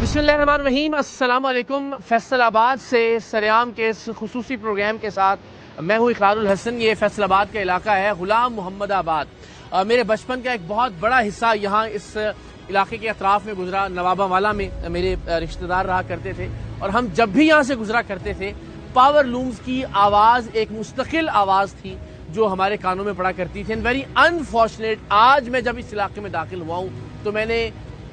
बिस्मिल्लाहिर्रहमानिर्रहीम। अस्सलाम वालेकुम। फैसलाबाद से सरेआम के इस खुसूसी प्रोग्राम के साथ मैं हूँ इकरारुल हसन। ये फैसलाबाद का इलाका है, गुलाम मोहम्मद आबाद। मेरे बचपन का एक बहुत बड़ा हिस्सा यहाँ इस इलाके के अतराफ में गुजरा। नवाबा वाला में मेरे रिश्तेदार रहा करते थे और हम जब भी यहाँ से गुजरा करते थे, पावर लूम्स की आवाज़ एक मुस्तकिल आवाज़ थी जो हमारे कानों में पड़ा करती थी। एंड वेरी अनफॉर्चुनेट, आज मैं जब इस इलाके में दाखिल हुआ हूँ तो मैंने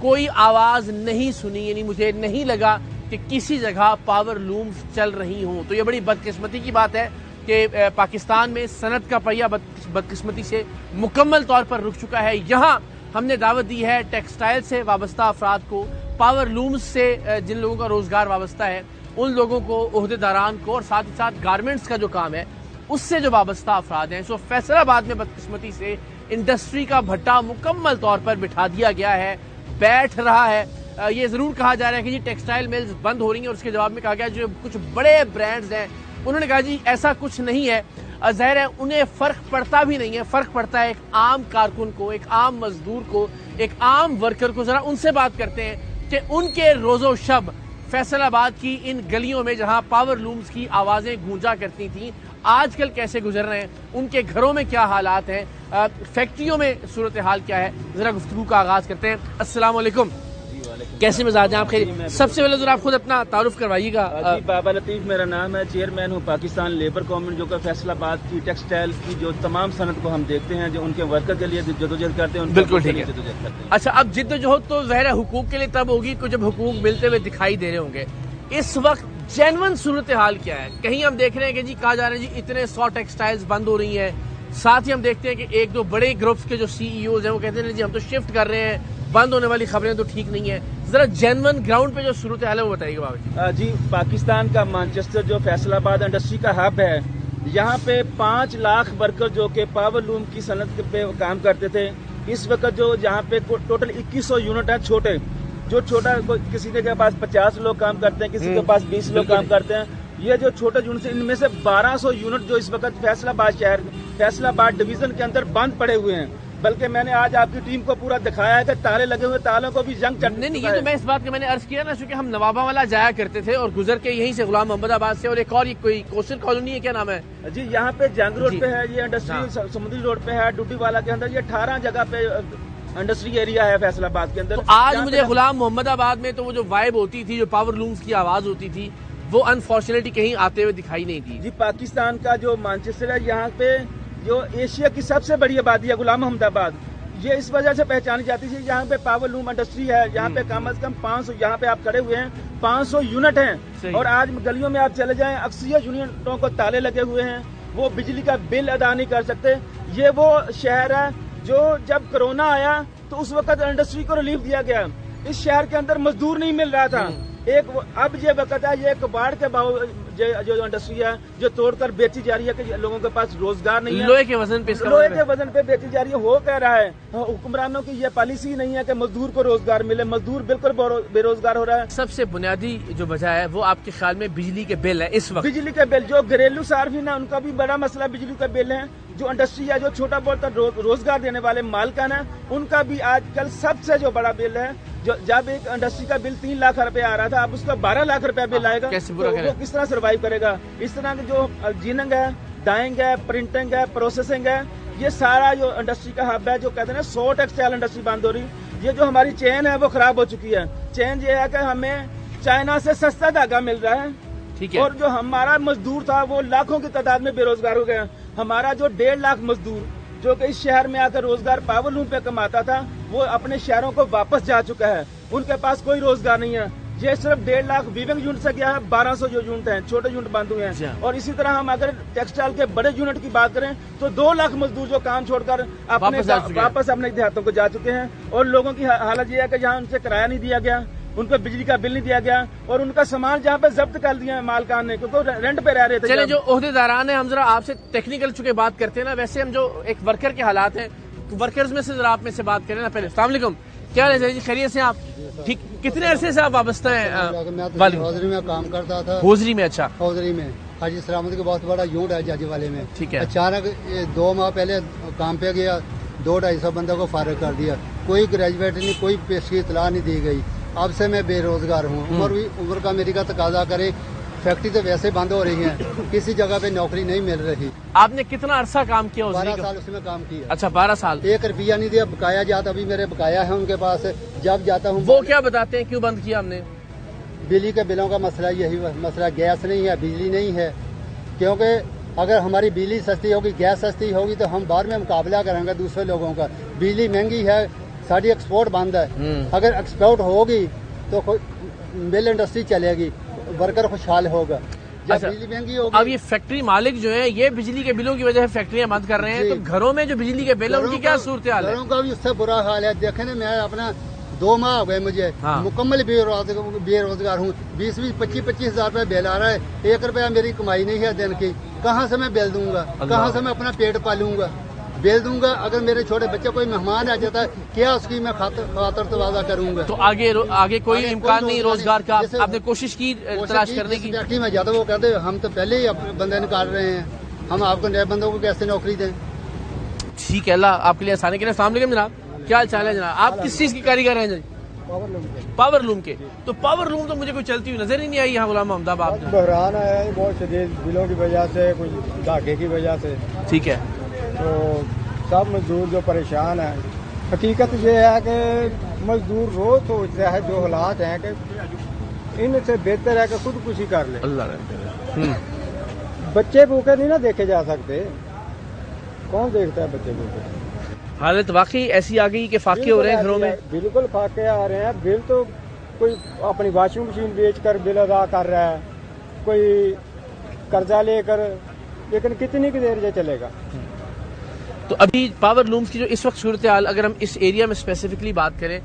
कोई आवाज़ नहीं सुनी, यानी मुझे नहीं लगा कि किसी जगह पावर लूम्स चल रही हों। तो ये बड़ी बदकिस्मती की बात है कि पाकिस्तान में सनत का पहिया बदकिस्मती से मुकम्मल तौर पर रुक चुका है। यहाँ हमने दावत दी है टेक्सटाइल से वाबस्ता अफराद को, पावर लूम्स से जिन लोगों का रोज़गार वाबस्ता है उन लोगों को, ओहदेदारान को, और साथ ही साथ गारमेंट्स का जो काम है उससे जो वाबस्ता अफराद हैं। सो फैसलाबाद में बदकिस्मती से इंडस्ट्री का भट्टा मुकम्मल तौर पर बिठा दिया गया है, बैठ रहा है। ये ज़रूर कहा जा रहा है कि जी टेक्सटाइल मिल्स बंद हो रही हैं, और उसके जवाब में कहा गया जो कुछ बड़े ब्रांड्स हैं उन्होंने कहा जी ऐसा कुछ नहीं है। ज़ाहिर है उन्हें फ़र्क पड़ता भी नहीं है, फ़र्क पड़ता है एक आम कारकुन को, एक आम मजदूर को, एक आम वर्कर को। ज़रा उनसे बात करते हैं कि उनके रोज़ो शब फैसलाबाद की इन गलियों में जहां पावर लूम्स की आवाज़ें गूंजा करती थीं, आजकल कैसे गुजर रहे हैं, उनके घरों में क्या हालात हैं, फैक्ट्रियों में सूरत हाल क्या है। ज़रा गुफ्तगू का आगाज़ करते हैं। अस्सलाम वालेकुम, कैसे मिजाज हैं आपके? सबसे पहले ज़रा आप खुद अपना तारुफ करवाइएगा। जी, बाबा लतीफ़ मेरा नाम है, चेयरमैन हूँ पाकिस्तान लेबर कॉमन, जो कि फैसलाबाद की टेक्सटाइल की जो तमाम सनत को हम देखते हैं, जो उनके वर्कर के लिए जदोजहद करते हैं। बिल्कुल ठीक है। अच्छा, अब जिद्दोजहद तो ज़ाहिर है हुकूक के लिए तब होगी कि जब हुकूक मिलते हुए दिखाई दे रहे होंगे। इस वक्त जेन्युइन सूरत हाल क्या है? कहीं हम देख रहे हैं कि जी कहा जा रहा है जी इतने 100 टेक्सटाइल्स बंद हो रही हैं, साथ ही हम देखते हैं कि एक दो बड़े ग्रुप्स के जो सीईओज हैं वो कहते हैं जी हम तो शिफ्ट कर रहे हैं, बंद होने वाली खबरें तो ठीक नहीं है। जरा जेन्युइन ग्राउंड पे जो सूरत हाल है वो बताइएगा बाबा जी। पाकिस्तान का मैनचेस्टर जो फैसलाबाद इंडस्ट्री का हब है, यहाँ पे 5 लाख वर्कर जो कि पावर लूम की सनत पे काम करते थे, इस वक्त जो यहाँ पे टोटल 2100 यूनिट है छोटे, जो छोटा किसी के पास 50 लोग काम करते हैं, किसी के पास 20 लोग काम करते हैं। ये जो छोटे यूनिट से इनमें से 1200 यूनिट जो इस वक्त फैसलाबाद शहर, फैसलाबाद डिवीजन के अंदर बंद पड़े हुए हैं। बल्कि मैंने आज आपकी टीम को पूरा दिखाया है कि ताले लगे हुए तालों को भी जंग चढ़ने नहीं, ये तो मैं इस बात का मैंने अर्ज किया ना, क्योंकि हम नवाबा वाला जाया करते थे और गुजर के यहीं से गुलाम मोहम्मद आबाद से, और एक और ये कोई कोस्टल कॉलोनी है, क्या नाम है जी, यहाँ पे जंग रोड पे है, ये इंडस्ट्री समुद्री रोड पे है, डूडी वाला के अंदर, ये 18 जगह पे इंडस्ट्री एरिया है फैसलाबाद के अंदर। तो आज मुझे गुलाम मोहम्मद आबाद में तो वो जो वाइब होती थी, जो पावर लूम्स की आवाज होती थी, वो अनफॉर्चुनेटली कहीं आते हुए दिखाई नहीं दी। जी, पाकिस्तान का जो मैनचेस्टर है, यहाँ पे जो एशिया की सबसे बड़ी आबादी है गुलाम मोहम्मद आबाद, ये इस वजह से पहचानी जाती है। यहाँ पे पावर लूम इंडस्ट्री है, यहाँ पे कम से कम 500, यहाँ पे आप खड़े हुए हैं 500 यूनिट हैं, और आज गलियों में आप चले जाएं, अक्सर यूनिटों को ताले लगे हुए हैं, वो बिजली का बिल अदा नहीं कर सकते। ये वो शहर है जो जब कोरोना आया तो उस वक्त इंडस्ट्री को रिलीफ दिया गया, इस शहर के अंदर मजदूर नहीं मिल रहा था। अब ये वक्त है, ये कबाड़ के जो इंडस्ट्री है जो तोड़कर बेची जा रही है कि लोगों के पास रोजगार नहीं है, लोहे के वजन पे बेची जा रही है। हो कह रहा है हुक्मरानों की ये पॉलिसी नहीं है कि मजदूर को रोजगार मिले, मजदूर बिल्कुल बेरोजगार हो रहा है। सबसे बुनियादी जो वजह है वो आपके ख्याल में बिजली के बिल है इस वक्त? बिजली के बिल, जो घरेलू सार्फिन है उनका भी बड़ा मसला बिजली का बिल है। जो इंडस्ट्री है, जो छोटा बहुत रोजगार देने वाले मालिकान है, उनका भी आजकल सबसे जो बड़ा बिल है। जो जब एक इंडस्ट्री का बिल 3 लाख रुपए आ रहा था, अब उसका 12 लाख रुपया बिल आएगा, कैसे तो वो किस तरह सर्वाइव करेगा? इस तरह के जो जीनिंग है, डाइंग है, प्रिंटिंग है, प्रोसेसिंग है, ये सारा जो इंडस्ट्री का हब है, जो कहते हैं 100 टेक्सटाइल इंडस्ट्री बंद हो रही। ये जो हमारी चेन है वो खराब हो चुकी है। चेन ये है कि हमें चाइना से सस्ता धागा मिल रहा है, ठीक है, और जो हमारा मजदूर था वो लाखों की तादाद में बेरोजगार हो गया। हमारा जो 1.5 लाख मजदूर जो कि इस शहर में आकर रोजगार पावर लूम पे कमाता था, वो अपने शहरों को वापस जा चुका है, उनके पास कोई रोजगार नहीं है। ये सिर्फ 1.5 लाख वीविंग यूनिट से गया है, 1200 जो यूनिट हैं छोटे यूनिट बंद हुए हैं। और इसी तरह हम अगर टेक्सटाइल के बड़े यूनिट की बात करें तो 2 लाख मजदूर जो काम छोड़कर वापस अपने देहातों को जा चुके हैं। और लोगों की हालत ये है कि जहाँ उनसे किराया नहीं दिया गया, उनको बिजली का बिल नहीं दिया गया, और उनका सामान जहाँ पे जब्त कर दिया है मालकान ने, क्योंकि रेंट पे रह रहे थे। चले जो ओहदेदारान है, हम जरा आपसे टेक्निकल चुके बात करते हैं ना, वैसे हम जो एक वर्कर के हालात हैं, वर्कर्स में से जरा आप में से बात करें ना पहले। अस्सलाम वालेकुम, क्या हाल है जी? खैरियत से आप? ठीक, कितने अरसे से आप वाबस्ता हैं? हौजरी में काम करता था। हौजरी में? अच्छा, हौजरी में हाजी सलामत के बहुत बड़ा यूनिट है जाजी वाले में। ठीक है। अचानक 2 माह पहले काम पे गया, 200-250 बंदों को फारिग कर दिया, कोई ग्रेजुएट नहीं, कोई पेश की इतला नहीं दी गई। अब से मैं बेरोजगार हूँ। उम्र का मेरी का तकाजा करे, फैक्ट्री तो वैसे बंद हो रही है, किसी जगह पे नौकरी नहीं मिल रही। आपने कितना अरसा काम किया? 12 साल उसमें काम किया। अच्छा, 12 साल। 1 रुपया नहीं दिया, बकाया जाता, अभी मेरे बकाया है उनके पास। जब जाता हूँ वो क्या बताते हैं क्यों बंद किया हमने? बिजली के बिलों का मसला, यही मसला, गैस नहीं है, बिजली नहीं है। क्योंकि अगर हमारी बिजली सस्ती होगी, गैस सस्ती होगी तो हम बाद में मुकाबला करेंगे दूसरे लोगों का। बिजली महंगी है, साड़ी एक्सपोर्ट बंद है। अगर एक्सपोर्ट होगी तो मिल इंडस्ट्री चलेगी, वर्कर खुशहाल होगा। जब अच्छा, बिजली महंगी होगी। अब ये फैक्ट्री मालिक जो है ये बिजली के बिलों की वजह से फैक्ट्रियां बंद कर रहे हैं, तो घरों में जो बिजली के बिल है उनकी क्या सूरत हाल है? घरों का भी उससे बुरा हाल है। देखे ना, मैं अपना 2 माह हो गए मुझे, हाँ। मुकम्मल बेरोजगार हूँ। 20-20, 25-25 हजार रुपये बिल आ रहा है। 1 रुपया मेरी कमाई नहीं है दिन की। कहाँ से मैं बिल दूंगा? कहाँ से मैं अपना पेट पालूंगा? बिल दूंगा। अगर मेरे छोटे बच्चे कोई मेहमान आ जाता है, क्या उसकी मैं खातर तवाजा करूंगा? तो आगे कोई इम्कान नहीं रोजगार का? जैसे- आपने कोशिश की तलाश करने की? फैक्ट्री में जाता, वो कहते हम तो पहले ही अपने बंदे निकाल रहे हैं, हम आपको नए बंदों को कैसे नौकरी दें? ठीक है, अल्लाह आपके लिए आसानी करे। अस्सलाम वालेकुम जनाब, क्या हाल चाल है जनाब? आप किस चीज की कारीगर हैं जी? पावर लूम के। तो पावर लूम तो मुझे कोई चलती हुई नजर ही नहीं आई यहाँ गुलाम अहमदाबाद में। बहरान है बहुत शदीद, बिलों की वजह से, कुछ धागे की वजह से। ठीक है, तो सब मजदूर जो परेशान है, हकीकत ये है कि मजदूर रोज सोचता है जो हालात हैं कि इनसे बेहतर है कि खुदकुशी कर ले। अल्लाह रहम करे। बच्चे भूखे नहीं ना देखे जा सकते, कौन देखता है बच्चे भूखे? हालत वाकई ऐसी आ गई कि फाके हो रहे हैं घरों में। बिल्कुल फाके आ रहे हैं। बिल तो कोई अपनी वॉशिंग मशीन बेच कर बिल अदा कर रहा है, कोई कर्जा लेकर, लेकिन कितनी की देर ये चलेगा? तो अभी पावर लूम्स की जो इस वक्त सूरत हाल, अगर हम इस एरिया में स्पेसिफिकली बात करें,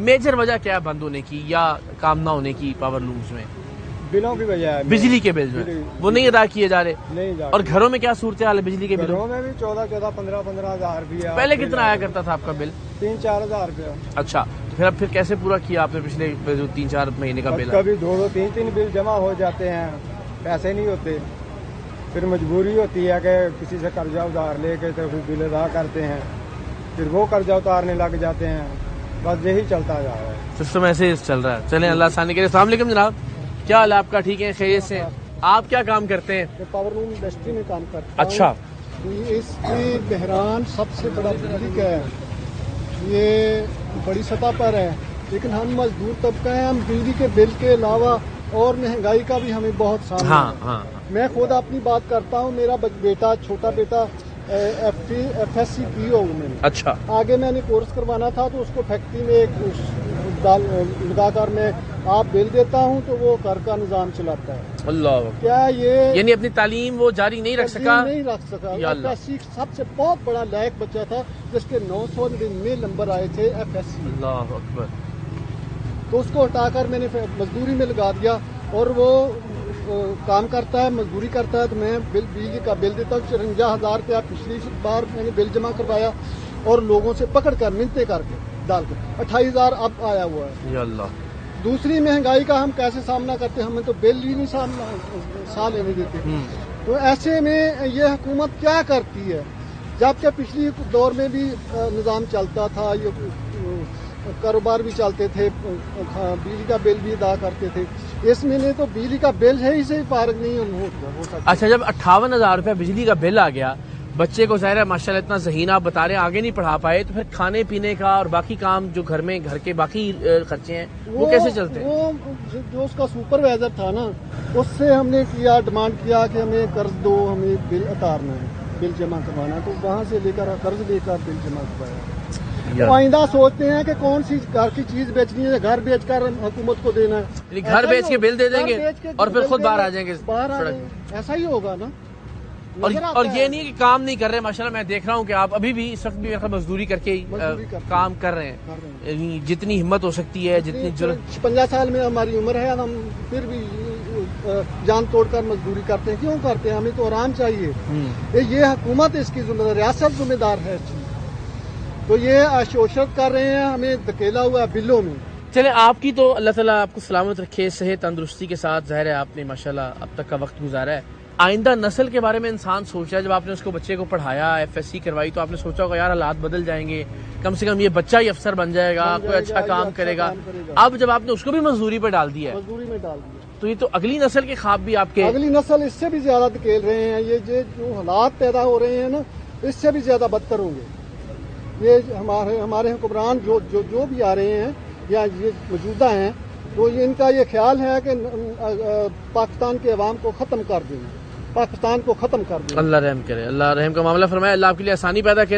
मेजर वजह क्या है बंद होने की या काम ना होने की पावर लूम्स में? बिलों की वजह है। बिजली के बिल जो है वो नहीं अदा किए जा रहे। नहीं जा और घरों में क्या सूरत हाल है बिजली के बिलों? घरों में भी 14-14, 15-15 हजार भी है। पहले कितना आया करता था आपका बिल? 3-4 हजार रुपया। अच्छा, तो फिर अब कैसे पूरा किया आपने पिछले जो 3-4 महीने का बिल? कभी 2-2, 3-3 बिल जमा हो जाते हैं, पैसे नहीं होते। फिर मजबूरी होती है कि किसी से कर्जा उधार लेके तो फिर बिल अदा करते हैं, फिर वो कर्जा उतारने लग जाते हैं। बस यही चलता जा रहा है, सिस्टम ऐसे चल रहा है। चलें, अल्लाह आसानी करे। अस्सलाम वालेकुम जनाब, क्या हाल है आपका? ठीक है, खैरियत से? आप क्या काम करते हैं? पावर लूम इंडस्ट्री में काम करता हूं। अच्छा, इसकी बहरान सबसे बड़ा बिजली का है, ये बड़ी सतह पर है। लेकिन हम मजदूर तबका है, हम बिजली के बिल के अलावा और महंगाई का भी हमें बहुत सामना हाँ है। हाँ। मैं खुद अपनी बात करता हूँ, मेरा बेटा, छोटा बेटा FSC PO में, अच्छा, आगे मैंने कोर्स करवाना था तो उसको फैक्ट्री में एक लगाकर मैं आप बिल देता हूँ तो वो घर का निजाम चलाता है। अल्लाह। क्या ये यानी अपनी तालीम वो जारी नहीं रख सका? नहीं रख सका। या अल्लाह। FSC सबसे बहुत बड़ा लायक बच्चा था जिसके 999 नंबर आए थे FSC, अल्लाह अकबर। तो उसको हटाकर मैंने मजदूरी में लगा दिया और वो काम करता है, मजदूरी करता है। तो मैं बिजली का बिल देता हूँ 54,000 रुपया पिछली बार मैंने बिल जमा करवाया और लोगों से पकड़ कर मिन्नतें करके डालकर 28,000 अब आया हुआ है। या अल्लाह। दूसरी महंगाई का हम कैसे सामना करते हैं? हमें तो बिल ही नहीं साल लेने देते। तो ऐसे में ये हुकूमत क्या करती है? जबकि पिछली दौर में भी निज़ाम चलता था, ये कारोबार भी चलते थे, बिजली का बिल भी अदा करते थे। इस महीने तो बिजली का बिल है ही से फारग नहीं हो सकता। अच्छा, जब 58,000 रुपया बिजली का बिल आ गया, बच्चे को ज़ाहिर है माशाल्लाह इतना ज़हीन आप बता रहे हैं आगे नहीं पढ़ा पाए, तो फिर खाने पीने का और बाकी काम जो घर में घर के बाकी खर्चे हैं वो कैसे चलते हैं? वो जो उसका सुपरवाइजर था ना, उससे हमने किया, डिमांड किया कि हमें कर्ज दो, हमें बिल उतारना है, बिल जमा करवाना है। तो वहाँ से लेकर कर्ज लेकर बिल जमा करवाया। तो आइंदा सोचते हैं कि कौन सी घर की चीज बेचनी है, घर बेचकर हुकूमत को देना है। घर बेच के बिल दे देंगे और फिर खुद बाहर आ जाएंगे सड़क। ऐसा ही होगा ना। और ये नहीं है कि काम नहीं कर रहे। माशाल्लाह मैं देख रहा हूँ कि आप अभी भी इस वक्त भी मजदूरी करके ही काम कर रहे हैं। जितनी हिम्मत हो सकती है, जितनी जरूरत। 50 साल में हमारी उम्र है, हम फिर भी जान तोड़कर मजदूरी करते हैं। क्यों करते हैं? हमें तो आराम चाहिए। ये हुकूमत इसकी जिम्मेदार, रियासत जिम्मेदार है। तो ये शोषण कर रहे हैं, हमें धकेला हुआ है बिलों में। चले, आपकी तो अल्लाह ताला आपको सलामत रखे, सेहत तंदुरुस्ती के साथ। ज़ाहिर है आपने माशाल्लाह अब तक का वक्त गुजारा है, آئندہ نسل کے بارے میں انسان سوچ رہا ہے. جب آپ نے اس کو بچے کو پڑھایا FSC کروائی تو آپ نے سوچا ہوگا یار حالات بدل جائیں گے, کم سے کم یہ بچہ ہی افسر بن جائے گا, کوئی اچھا کام کرے گا. اب جب آپ نے اس کو بھی مزدوری پہ ڈال دیا ہے مزدوری میں ڈال دیا تو یہ تو اگلی نسل کے خواب بھی آپ کے اگلی نسل اس سے بھی زیادہ دھکیل رہے ہیں. یہ جو حالات پیدا ہو رہے ہیں نا اس سے بھی زیادہ بدتر ہوں گے. یہ ہمارے حکمران جو بھی آ رہے ہیں یا یہ موجودہ ہیں تو ان کا یہ خیال ہے کہ پاکستان کے عوام کو ختم کر دیں, پاکستان کو ختم کر دیں. اللہ رحم کرے, اللہ رحم کا معاملہ فرمائے, اللہ آپ کے لیے آسانی پیدا کرے.